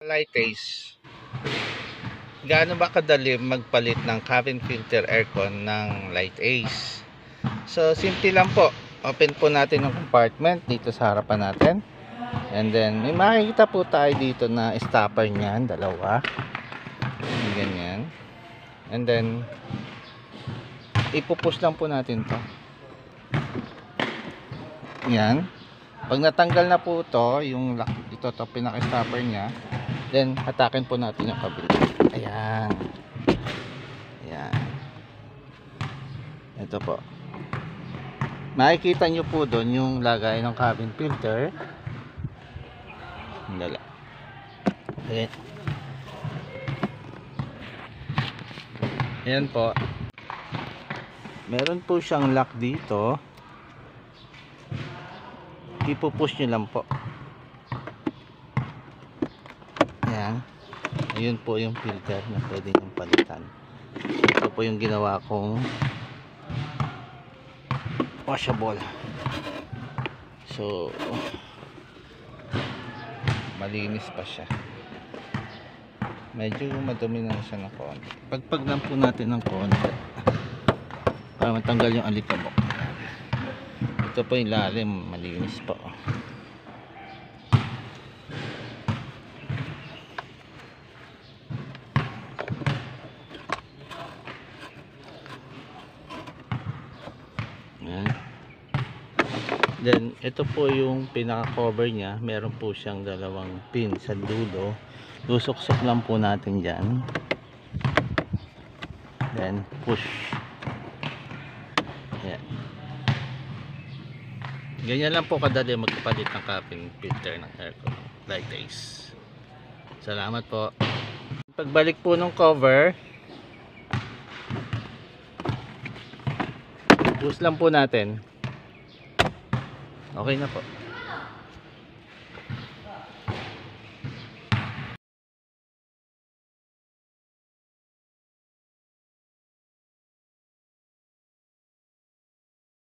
Light Ace, gaano ba kadali magpalit ng cabin filter aircon ng Light Ace? So simple lang po, open po natin yung compartment dito sa harapan natin, and then may makikita po tayo dito na stopper niyan, dalawa, ganyan, and then ipupush lang po natin to, yan. Pag natanggal na po to, yung lock, ito to pinaka-stopper nya, then hatakin po natin yung kabila. Ayan. Ayan. Ito po. Makikita nyo po doon yung lagay ng cabin filter. Dala. Ayan. Ayan po. Meron po siyang lock dito. Ipupush nyo lang po. Ayan. Ayun po yung filter na pwede nyo palitan. Ito po yung ginawa kong washable. So malinis pa siya. Medyo madumi na siya ng konti. Pagpag lang po natin ng konti para matanggal yung alikabok. Ito po yung lalim, malinis po. Ayan. Then ito po yung pinaka cover nya, meron po siyang dalawang pin sa dulo. Lusok-sok lang po natin dyan, then push. Ayan. Ganyan lang po kadali magpapalit ng cabin filter ng aircon Light Ace. Salamat po. Pagbalik po ng cover, push lang po natin. Okay na po.